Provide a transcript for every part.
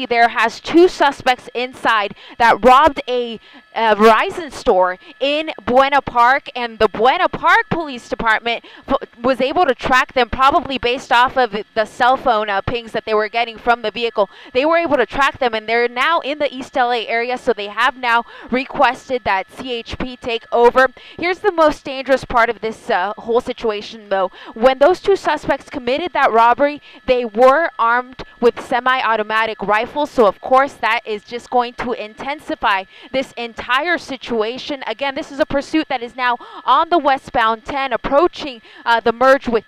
there has two suspects inside that robbed a Verizon store in Buena Park, and the Buena Park Police Department was able to track them, probably based off of the cell phone pings that they were getting from the vehicle. They were able to track them, and they're now in the East LA area, so they have now requested that CHP take over. Here's the most dangerous part of this whole situation, though. When those two suspects committed that robbery, they were armed with semi-automatic rifles, so of course that is just going to intensify this entire situation. Again, this is a pursuit that is now on the westbound 10, approaching the merge with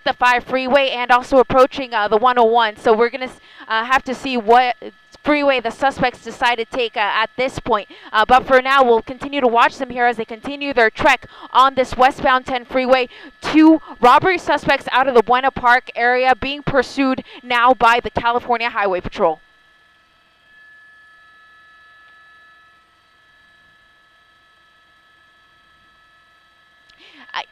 the 5 freeway, and also approaching the 101. So we're going to have to see what freeway the suspects decide to take at this point. But for now, we'll continue to watch them here as they continue their trek on this westbound 10 freeway. Two robbery suspects out of the Buena Park area being pursued now by the California Highway Patrol.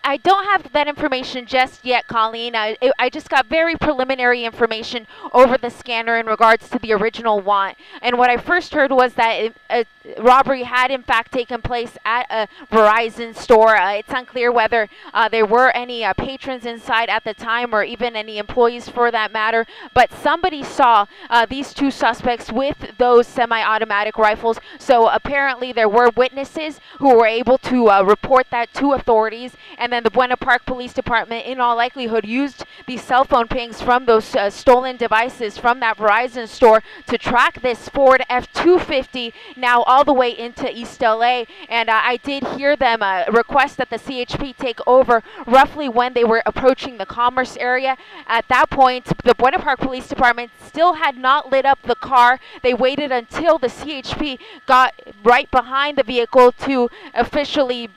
I don't have that information just yet, Colleen. I just got very preliminary information over the scanner in regards to the original want. And what I first heard was that a robbery had in fact taken place at a Verizon store. It's unclear whether there were any patrons inside at the time, or even any employees for that matter. But somebody saw these two suspects with those semi-automatic rifles. So apparently there were witnesses who were able to report that to authorities. And then the Buena Park Police Department, in all likelihood, used these cell phone pings from those stolen devices from that Verizon store to track this Ford F-250 now all the way into East LA. And I did hear them request that the CHP take over roughly when they were approaching the Commerce area. At that point, the Buena Park Police Department still had not lit up the car. They waited until the CHP got right behind the vehicle to officially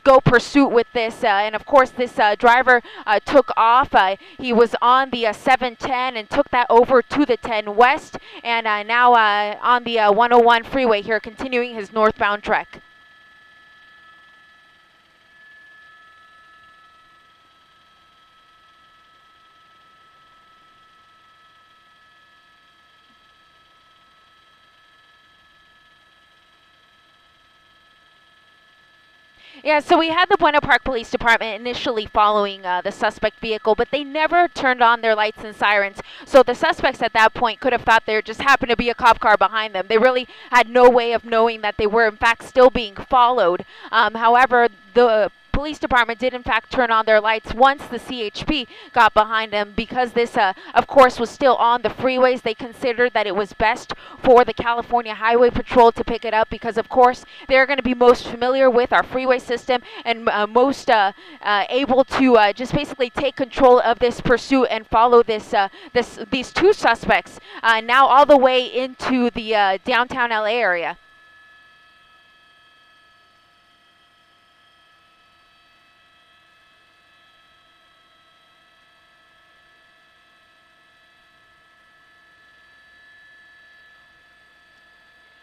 go pursuit with this. And of course, this driver took off. He was on the 710 and took that over to the 10 West, and now on the 101 freeway here, continuing his northbound trek. Yeah, so we had the Buena Park Police Department initially following the suspect vehicle, but they never turned on their lights and sirens. So the suspects at that point could have thought there just happened to be a cop car behind them. They really had no way of knowing that they were in fact still being followed. However, the police department did in fact turn on their lights once the CHP got behind them. Because this, of course, was still on the freeways, they considered that it was best for the California Highway Patrol to pick it up, because of course they're going to be most familiar with our freeway system and most able to just basically take control of this pursuit and follow these two suspects now all the way into the downtown LA area.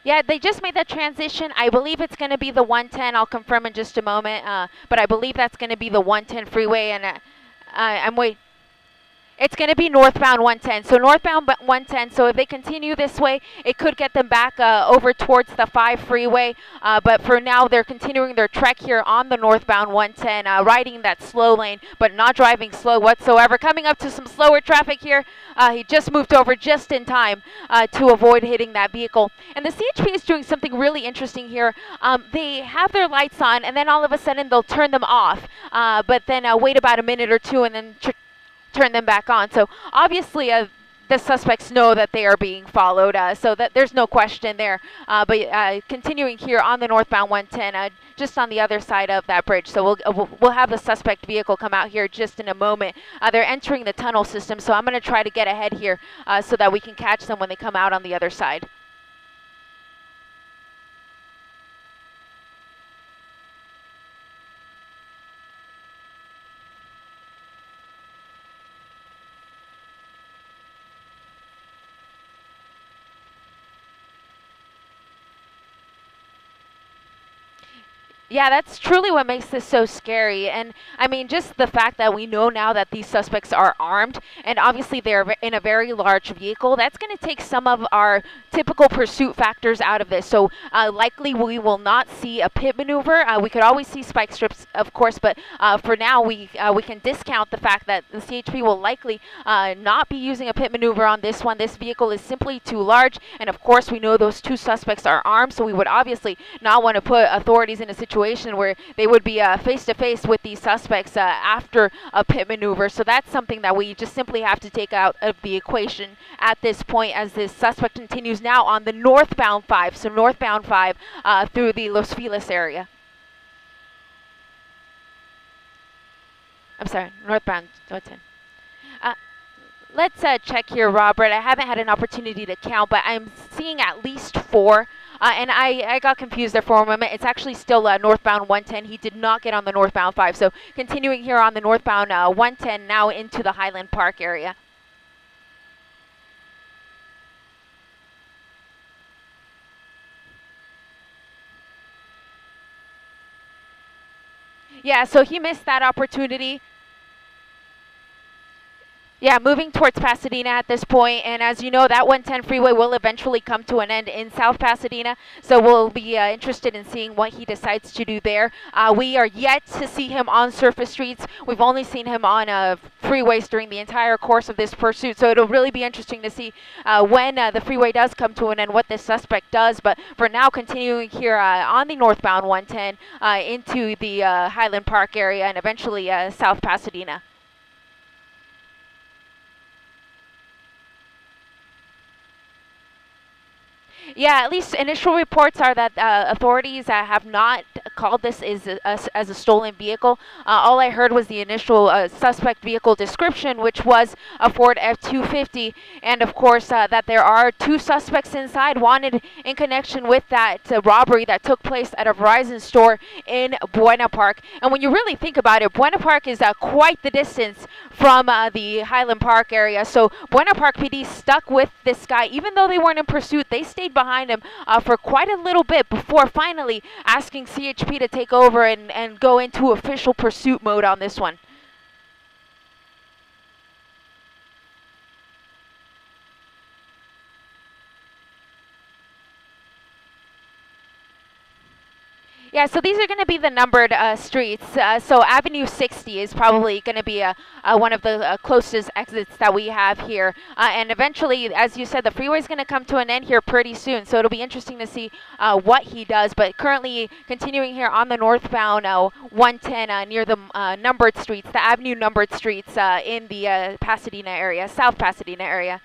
Yeah, they just made that transition. I believe it's going to be the 110. I'll confirm in just a moment. But I believe that's going to be the 110 freeway, and I'm waiting. It's going to be northbound 110. So northbound 110. So if they continue this way, it could get them back over towards the 5 freeway. But for now, they're continuing their trek here on the northbound 110, riding that slow lane, but not driving slow whatsoever. Coming up to some slower traffic here. He just moved over just in time to avoid hitting that vehicle. And the CHP is doing something really interesting here. They have their lights on, and then all of a sudden they'll turn them off. But then wait about a minute or two, and then turn them back on. So obviously the suspects know that they are being followed, so that there's no question there. But continuing here on the northbound 110, just on the other side of that bridge. So we'll have the suspect vehicle come out here just in a moment. They're entering the tunnel system, so I'm going to try to get ahead here so that we can catch them when they come out on the other side. Yeah, that's truly what makes this so scary. And I mean, just the fact that we know now that these suspects are armed and obviously they're in a very large vehicle, that's going to take some of our typical pursuit factors out of this. So likely we will not see a pit maneuver. We could always see spike strips, of course, but for now we can discount the fact that the CHP will likely not be using a pit maneuver on this one. This vehicle is simply too large, and of course we know those two suspects are armed, so we would obviously not want to put authorities in a situation where they would be face to face with these suspects after a pit maneuver. So that's something that we just simply have to take out of the equation at this point, as this suspect continues now on the northbound 5, so northbound 5 through the Los Feliz area. I'm sorry, northbound 10. Let's check here, Robert. I haven't had an opportunity to count, but I'm seeing at least 4. And I got confused there for a moment. It's actually still northbound 110. He did not get on the northbound 5. So continuing here on the northbound 110 now into the Highland Park area. Yeah, so he missed that opportunity. Yeah, moving towards Pasadena at this point, and as you know, that 110 freeway will eventually come to an end in South Pasadena, so we'll be interested in seeing what he decides to do there. We are yet to see him on surface streets. We've only seen him on freeways during the entire course of this pursuit, so it'll really be interesting to see when the freeway does come to an end, what this suspect does. But for now, continuing here on the northbound 110 into the Highland Park area and eventually South Pasadena. Yeah, at least initial reports are that authorities have not called this as a stolen vehicle. All I heard was the initial suspect vehicle description, which was a Ford F-250, and of course that there are 2 suspects inside wanted in connection with that robbery that took place at a Verizon store in Buena Park. And when you really think about it, Buena Park is quite the distance from the Highland Park area. So Buena Park PD stuck with this guy. Even though they weren't in pursuit, they stayed behind him for quite a little bit before finally asking CHP to take over and go into official pursuit mode on this one. Yeah, so these are going to be the numbered streets. So Avenue 60 is probably going to be one of the closest exits that we have here. And eventually, as you said, the freeway is going to come to an end here pretty soon. So it'll be interesting to see what he does. But currently, continuing here on the northbound 110 near the numbered streets, the Avenue numbered streets in the Pasadena area, South Pasadena area.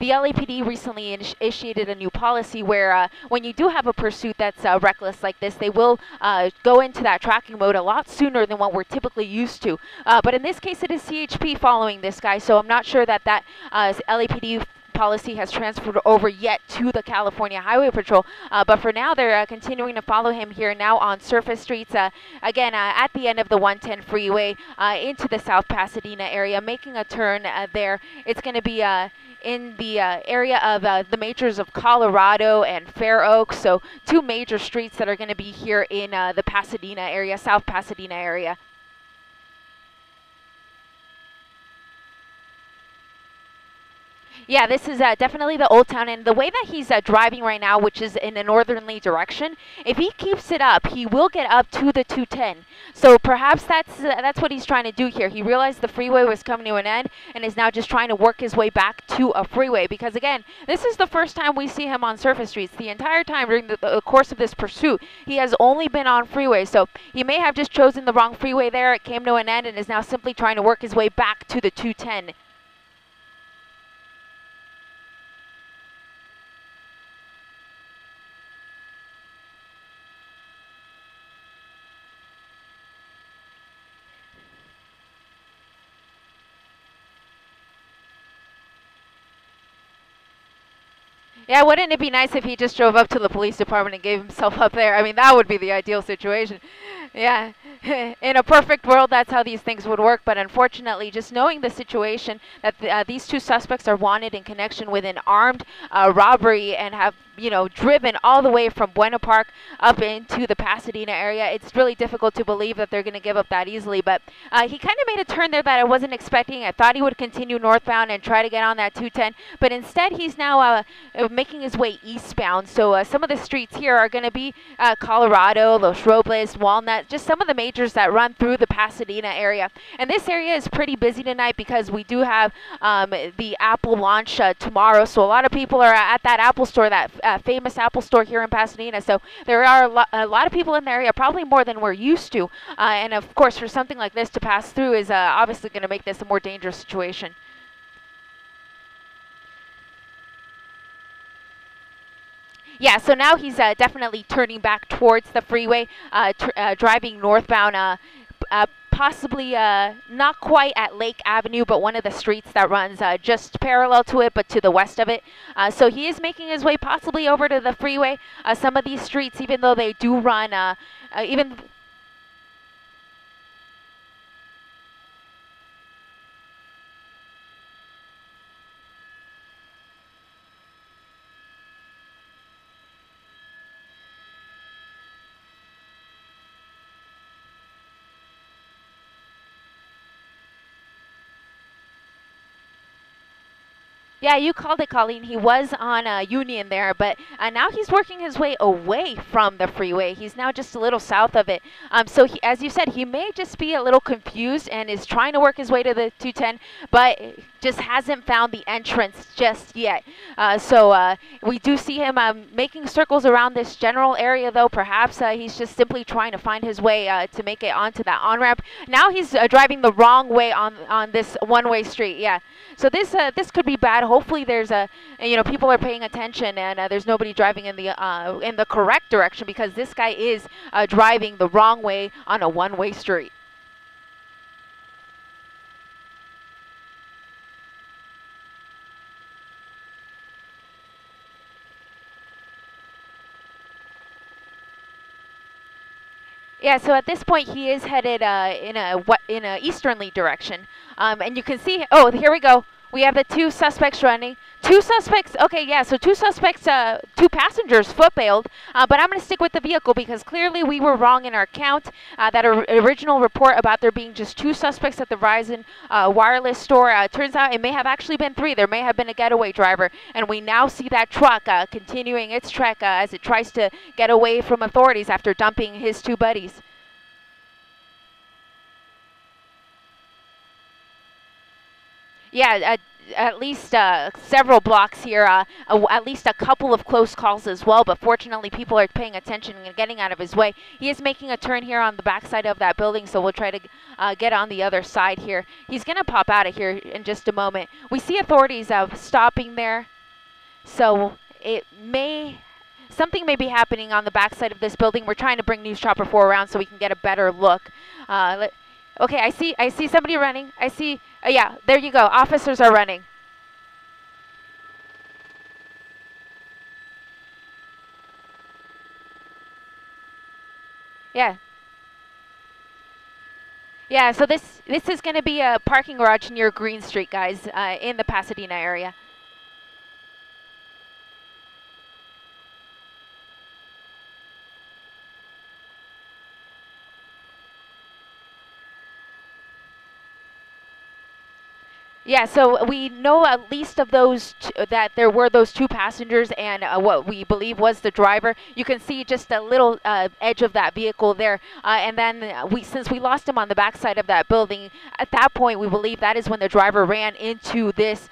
The LAPD recently initiated a new policy where when you do have a pursuit that's reckless like this, they will go into that tracking mode a lot sooner than what we're typically used to. But in this case, it is CHP following this guy, so I'm not sure that LAPD policy has transferred over yet to the California Highway Patrol, but for now they're continuing to follow him here now on surface streets, again at the end of the 110 freeway into the South Pasadena area, making a turn there. It's going to be in the area of the majors of Colorado and Fair Oaks, so 2 major streets that are going to be here in the Pasadena area, South Pasadena area. Yeah, this is definitely the Old Town, and the way that he's driving right now, which is in a northerly direction, if he keeps it up, he will get up to the 210. So perhaps that's what he's trying to do here. He realized the freeway was coming to an end and is now just trying to work his way back to a freeway, because again, this is the first time we see him on surface streets. The entire time during the course of this pursuit, he has only been on freeways, so he may have just chosen the wrong freeway there. It came to an end and is now simply trying to work his way back to the 210. Yeah, wouldn't it be nice if he just drove up to the police department and gave himself up there? I mean, that would be the ideal situation. Yeah. In a perfect world, that's how these things would work. But unfortunately, just knowing the situation that these two suspects are wanted in connection with an armed robbery and have, driven all the way from Buena Park up into the Pasadena area, it's really difficult to believe that they're going to give up that easily. But he kind of made a turn there that I wasn't expecting. I thought he would continue northbound and try to get on that 210, but instead he's now making his way eastbound. So some of the streets here are going to be Colorado, Los Robles, Walnut, just some of the majors that run through the Pasadena area. And this area is pretty busy tonight because we do have the Apple launch tomorrow. So a lot of people are at that Apple store, that famous Apple store here in Pasadena. So there are a lot of people in the area, probably more than we're used to. And of course, for something like this to pass through is obviously going to make this a more dangerous situation. Yeah, so now he's definitely turning back towards the freeway, driving northbound, possibly not quite at Lake Avenue, but one of the streets that runs just parallel to it, but to the west of it. So he is making his way possibly over to the freeway. Some of these streets, even though they do run, even... Yeah, you called it, Colleen. He was on Union there, but now he's working his way away from the freeway. He's now just a little south of it. So as you said, he may just be a little confused and is trying to work his way to the 210, but just hasn't found the entrance just yet. So we do see him making circles around this general area, though. Perhaps he's just simply trying to find his way to make it onto that on-ramp. Now he's driving the wrong way on this one-way street. Yeah. So this could be bad. Hopefully there's people are paying attention and there's nobody driving in the correct direction, because this guy is driving the wrong way on a one-way street. Yeah, so at this point he is headed in a easternly direction, and you can see. Oh, here we go. We have the two suspects running. Two suspects. Okay, yeah. So two suspects, two passengers foot bailed. But I'm going to stick with the vehicle because clearly we were wrong in our count. That original report about there being just two suspects at the Verizon wireless store. Turns out it may have actually been three. There may have been a getaway driver, and we now see that truck continuing its trek as it tries to get away from authorities after dumping his two buddies. Yeah, at least several blocks here, at least a couple of close calls as well, but fortunately people are paying attention and getting out of his way. He is making a turn here on the backside of that building, so we'll try to get on the other side here. He's going to pop out of here in just a moment. We see authorities stopping there, so something may be happening on the backside of this building. We're trying to bring News Chopper 4 around so we can get a better look. Okay, I see somebody running. I see, yeah, there you go. Officers are running. Yeah. Yeah, so this is going to be a parking garage near Green Street, guys, in the Pasadena area. Yeah, so we know at least of those that there were those two passengers and what we believe was the driver. You can see just a little edge of that vehicle there. And then since we lost him on the backside of that building, at that point we believe that is when the driver ran into this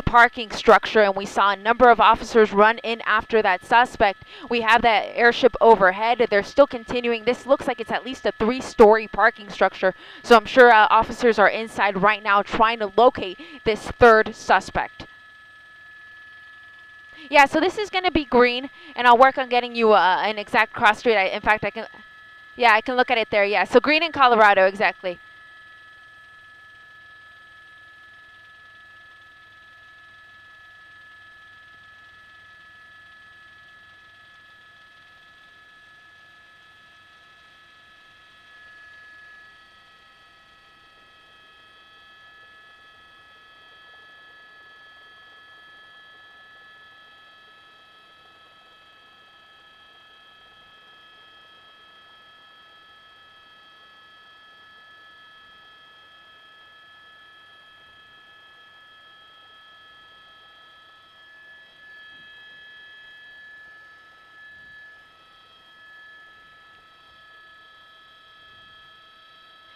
parking structure, and we saw a number of officers run in after that suspect. We have that airship overhead. They're still continuing. This looks like it's at least a 3-story parking structure. So I'm sure officers are inside right now trying to locate this third suspect. Yeah, so this is going to be Green, and I'll work on getting you an exact cross street. In fact, I can look at it there. Yeah, so Green in Colorado, exactly.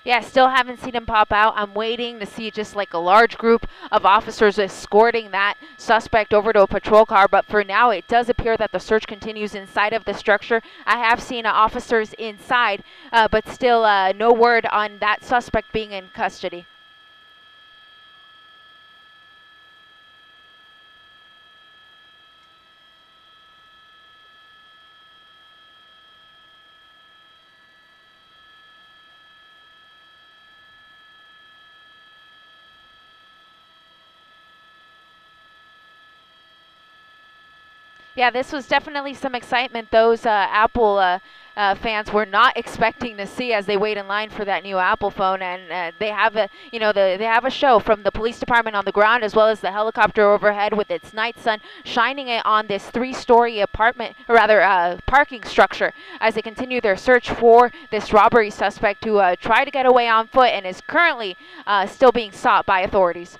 Yeah, still haven't seen him pop out. I'm waiting to see just like a large group of officers escorting that suspect over to a patrol car. But for now, it does appear that the search continues inside of the structure. I have seen officers inside, but still no word on that suspect being in custody. Yeah, this was definitely some excitement those Apple fans were not expecting to see as they wait in line for that new Apple phone, and they have a they have a show from the police department on the ground as well as the helicopter overhead with its night sun shining it on this three-story apartment, or rather parking structure, as they continue their search for this robbery suspect who tried to get away on foot and is currently still being sought by authorities.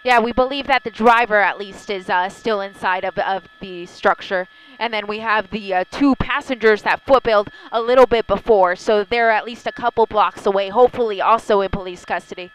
Yeah, we believe that the driver at least is still inside of the structure. And then we have the two passengers that footbilled a little bit before. So they're at least a couple blocks away, hopefully also in police custody.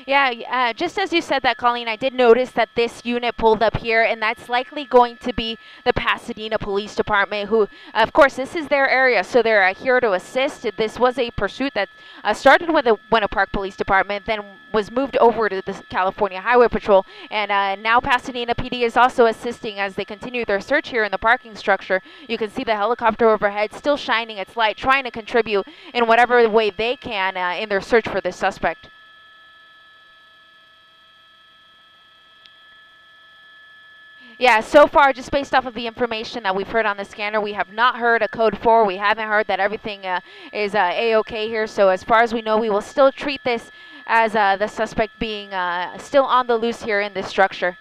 Yeah, just as you said that, Colleen, I did notice that this unit pulled up here, and that's likely going to be the Pasadena Police Department, who, of course, this is their area, so they're here to assist. This was a pursuit that started with the Winter Park Police Department, then was moved over to the California Highway Patrol, and now Pasadena PD is also assisting as they continue their search here in the parking structure. You can see the helicopter overhead still shining its light, trying to contribute in whatever way they can in their search for this suspect. Yeah, so far, just based off of the information that we've heard on the scanner, we have not heard a code 4. We haven't heard that everything is A-OK here. So as far as we know, we will still treat this as the suspect being still on the loose here in this structure.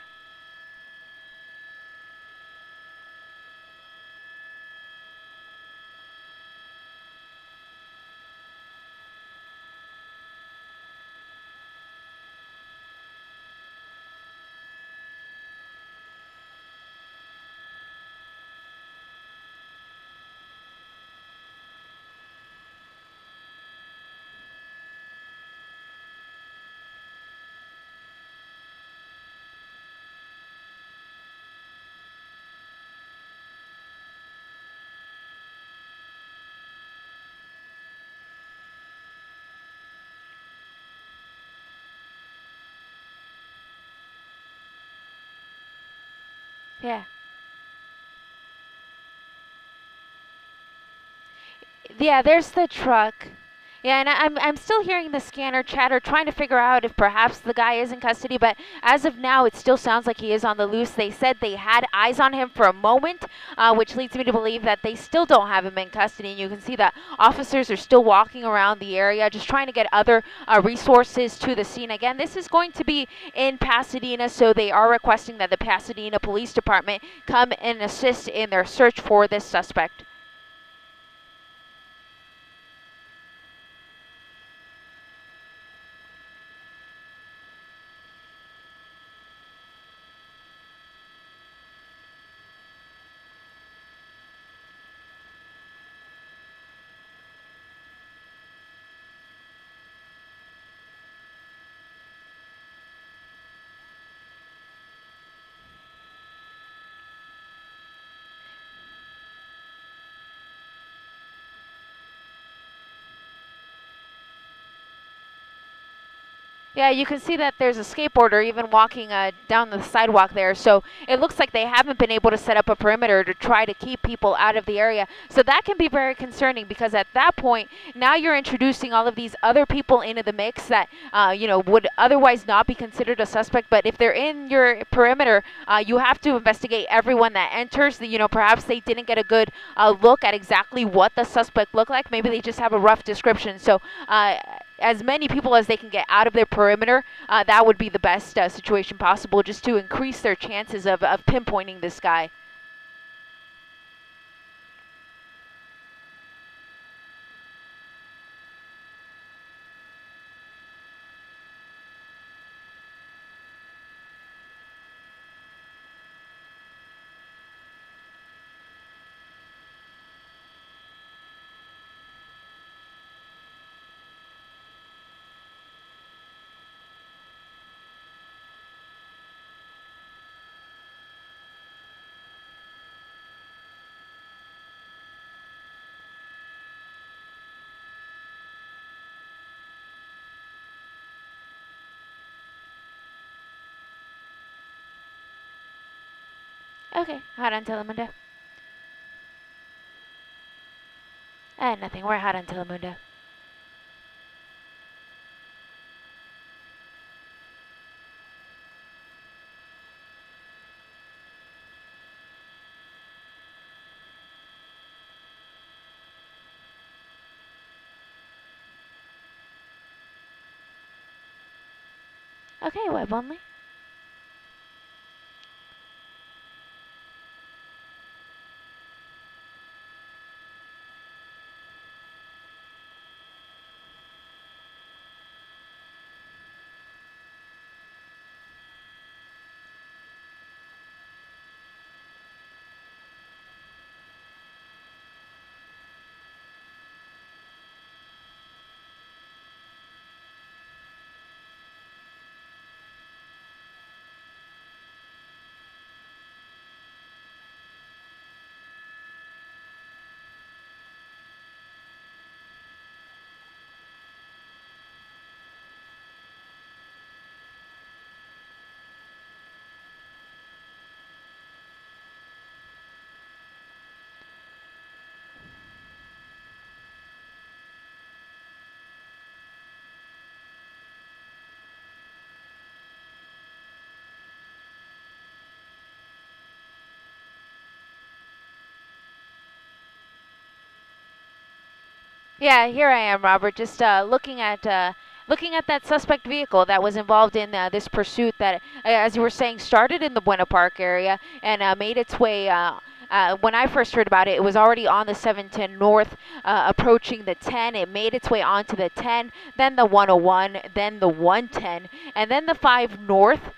Yeah. Yeah, there's the truck. Yeah, and I'm still hearing the scanner chatter, trying to figure out if perhaps the guy is in custody, but as of now, it still sounds like he is on the loose. They said they had eyes on him for a moment, which leads me to believe that they still don't have him in custody. And you can see that officers are still walking around the area, just trying to get other resources to the scene. Again, this is going to be in Pasadena, so they are requesting that the Pasadena Police Department come and assist in their search for this suspect. Yeah, you can see that there's a skateboarder even walking down the sidewalk there. So it looks like they haven't been able to set up a perimeter to try to keep people out of the area. So that can be very concerning because at that point, now you're introducing all of these other people into the mix that, would otherwise not be considered a suspect. But if they're in your perimeter, you have to investigate everyone that enters. Perhaps they didn't get a good look at exactly what the suspect looked like. Maybe they just have a rough description. So as many people as they can get out of their perimeter, that would be the best situation possible just to increase their chances of pinpointing this guy. Okay, hot on Telemundo. Nothing. We're hot on Telemundo. Okay, web only. Yeah, here I am, Robert. Just looking at that suspect vehicle that was involved in this pursuit that, as you were saying, started in the Buena Park area and made its way. When I first heard about it, it was already on the 710 North, approaching the 10. It made its way onto the 10, then the 101, then the 110, and then the 5 North.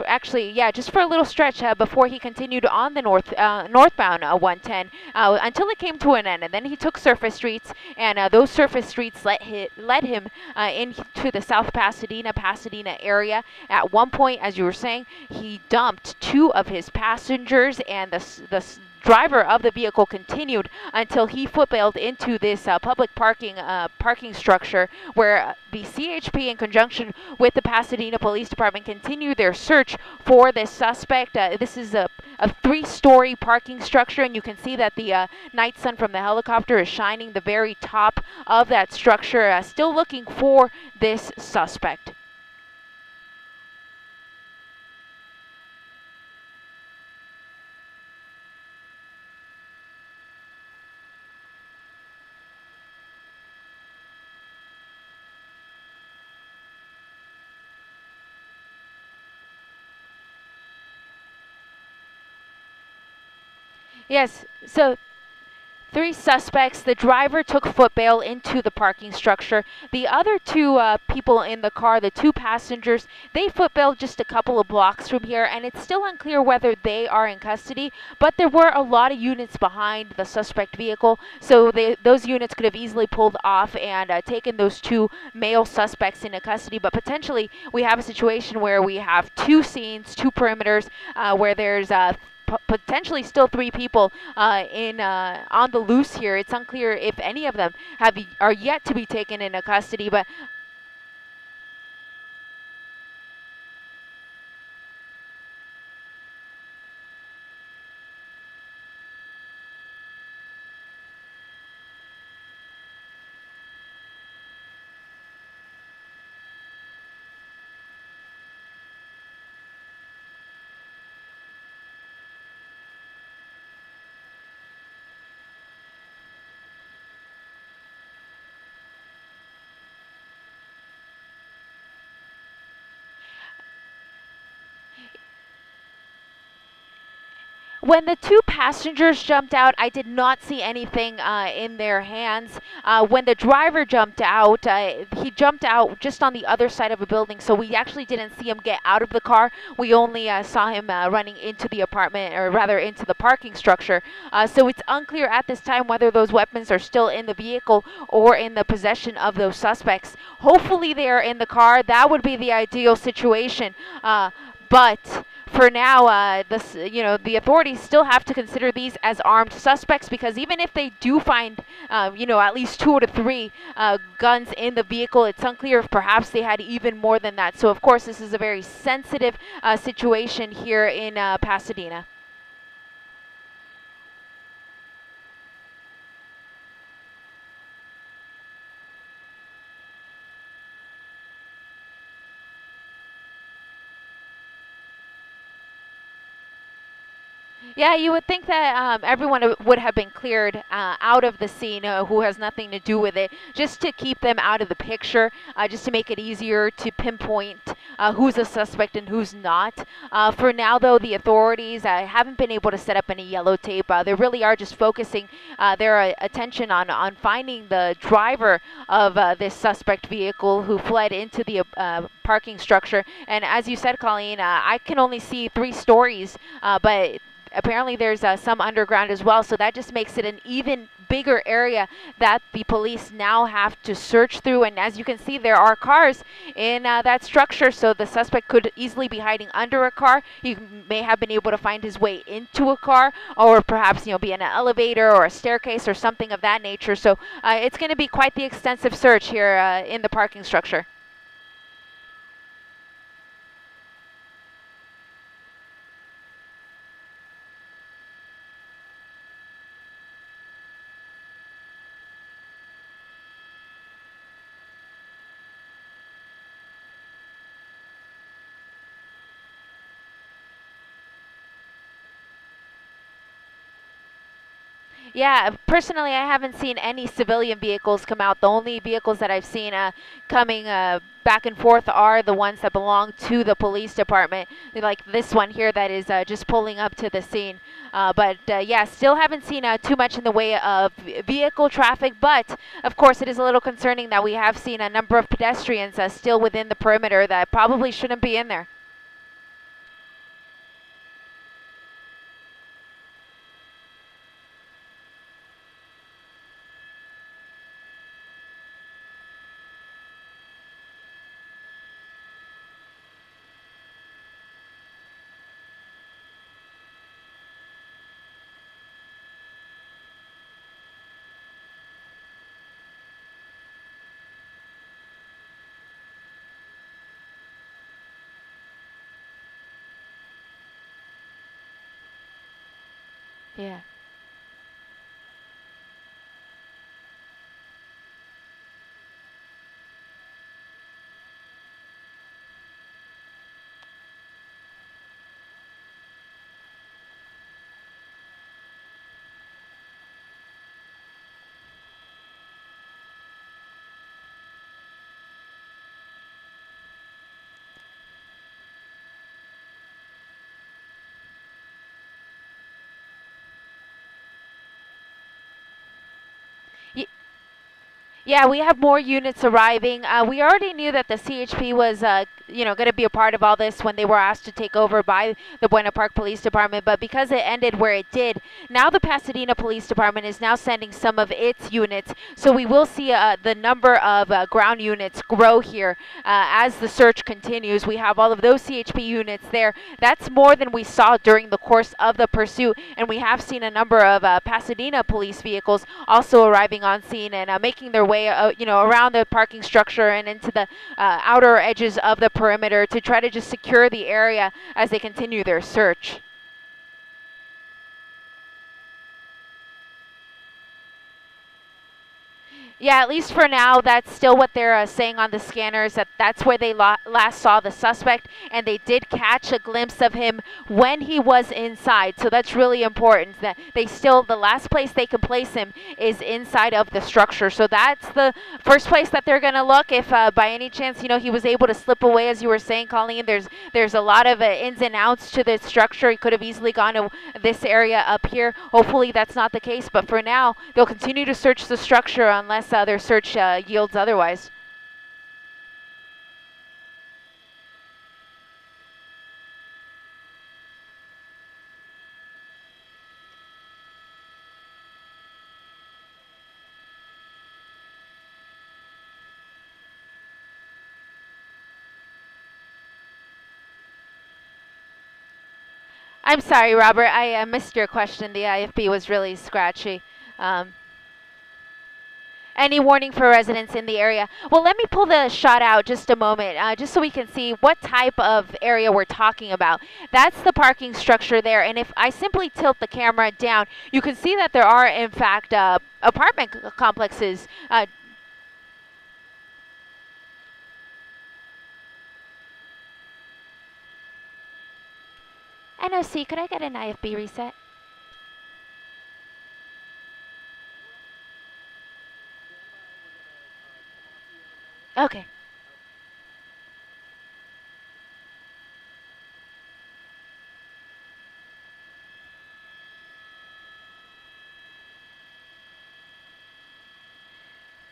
Actually, yeah, just for a little stretch before he continued on the northbound 110 until it came to an end. And then he took surface streets, and those surface streets led him into the South Pasadena area. At one point, as you were saying, he dumped 2 of his passengers, and the driver of the vehicle continued until he footbailed into this public parking structure, where the CHP, in conjunction with the Pasadena Police Department, continued their search for this suspect. This is a 3-story parking structure, and you can see that the night sun from the helicopter is shining the very top of that structure, still looking for this suspect. Yes, so 3 suspects. The driver took footbail into the parking structure. The other 2 people in the car, the 2 passengers, they footbailed just a couple of blocks from here, and it's still unclear whether they are in custody, but there were a lot of units behind the suspect vehicle, so those units could have easily pulled off and taken those 2 male suspects into custody. But potentially we have a situation where we have 2 scenes, 2 perimeters, where there's potentially still 3 people on the loose here. It's unclear if any of them are yet to be taken into custody, but when the 2 passengers jumped out, I did not see anything in their hands. When the driver jumped out, he jumped out just on the other side of a building, so we actually didn't see him get out of the car. We only saw him running into the apartment, or rather into the parking structure. So it's unclear at this time whether those weapons are still in the vehicle or in the possession of those suspects. Hopefully they are in the car. That would be the ideal situation. But for now, the authorities still have to consider these as armed suspects, because even if they do find, at least 2 to 3 guns in the vehicle, it's unclear if perhaps they had even more than that. So, of course, this is a very sensitive situation here in Pasadena. Yeah, you would think that everyone would have been cleared out of the scene who has nothing to do with it, just to keep them out of the picture, just to make it easier to pinpoint who's a suspect and who's not. For now, though, the authorities haven't been able to set up any yellow tape. They really are just focusing their attention on finding the driver of this suspect vehicle who fled into the parking structure. And as you said, Colleen, I can only see 3 stories, but apparently there's some underground as well, so that just makes it an even bigger area that the police now have to search through. And as you can see, there are cars in that structure, so the suspect could easily be hiding under a car. He may have been able to find his way into a car, or perhaps be in an elevator or a staircase or something of that nature. So it's going to be quite the extensive search here in the parking structure. Yeah, personally, I haven't seen any civilian vehicles come out. The only vehicles that I've seen coming back and forth are the ones that belong to the police department, like this one here that is just pulling up to the scene. But yeah, still haven't seen too much in the way of vehicle traffic. But of course, it is a little concerning that we have seen a number of pedestrians still within the perimeter that probably shouldn't be in there. Yeah. Yeah, we have more units arriving. We already knew that the CHP was, going to be a part of all this when they were asked to take over by the Buena Park Police Department. But because it ended where it did, now the Pasadena Police Department is now sending some of its units. So we will see the number of ground units grow here as the search continues. We have all of those CHP units there. That's more than we saw during the course of the pursuit. And we have seen a number of Pasadena police vehicles also arriving on scene and making their way around the parking structure and into the outer edges of the perimeter to try to just secure the area as they continue their search. Yeah, at least for now, that's still what they're saying on the scanners, that that's where they last saw the suspect, and they did catch a glimpse of him when he was inside. So that's really important, that the last place they can place him is inside of the structure. So that's the first place that they're going to look. If by any chance, he was able to slip away, as you were saying, Colleen, there's a lot of ins and outs to the structure. He could have easily gone to this area up here. Hopefully that's not the case, but for now, they'll continue to search the structure unless their search yields otherwise. I'm sorry, Robert. I missed your question. The IFB was really scratchy. Um, Any warning for residents in the area? Well, let me pull the shot out just a moment, just so we can see what type of area we're talking about. That's the parking structure there, and if I simply tilt the camera down, you can see that there are, in fact, apartment complexes. NOC, could I get an IFB reset? Okay.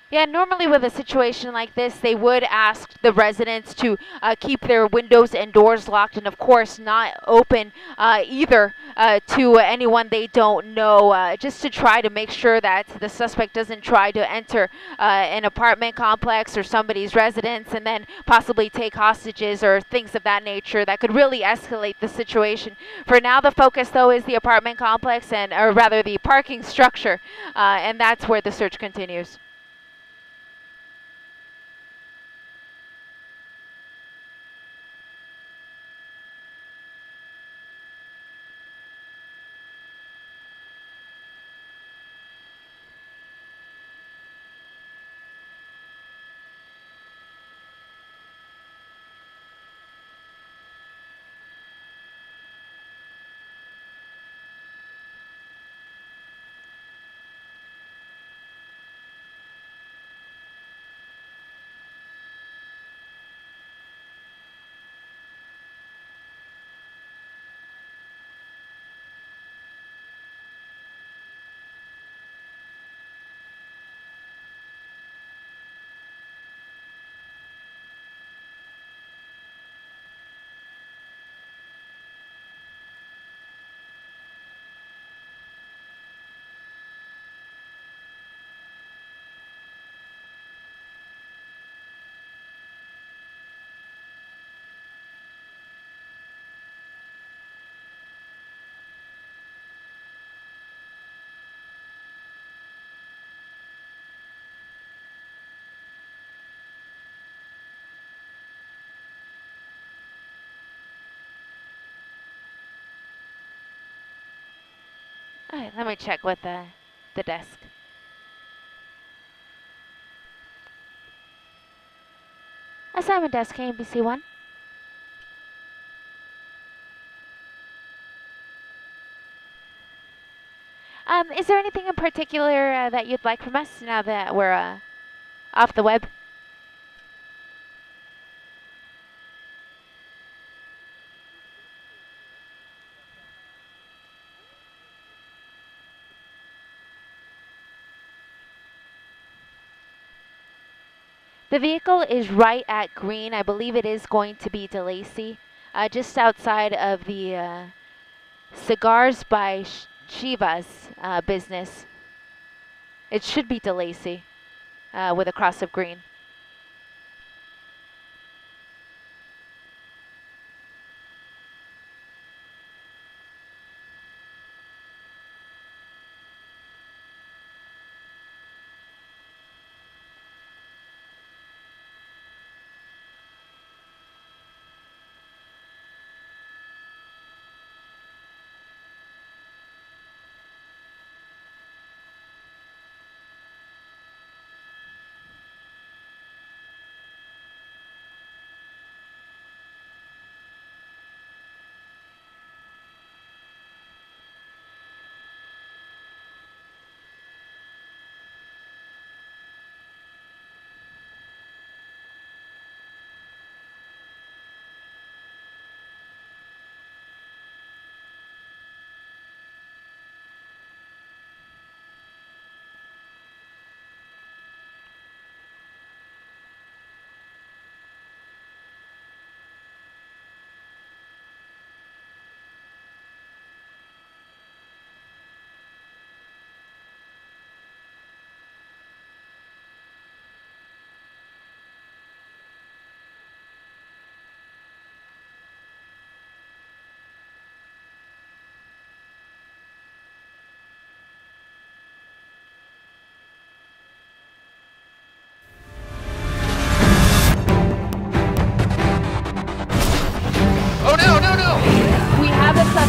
Yeah, normally with a situation like this, they would ask the residents to keep their windows and doors locked, and of course not open either to anyone they don't know, just to try to make sure that the suspect doesn't try to enter an apartment complex or somebody's residence and then possibly take hostages or things of that nature that could really escalate the situation. For now, the focus though is the apartment complex or rather the parking structure, and that's where the search continues. All right, let me check with the desk. Assignment desk, KMBC1. Is there anything in particular that you'd like from us now that we're off the web? The vehicle is right at Green. I believe it is going to be DeLacy, just outside of the Cigars by Chivas business. It should be DeLacy with a cross of green.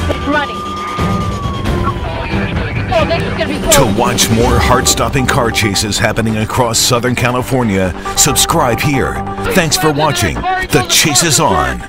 It's running. Oh, this is gonna be To close. watch more heart-stopping car chases happening across Southern California, subscribe here. Thanks for watching. The chase is on.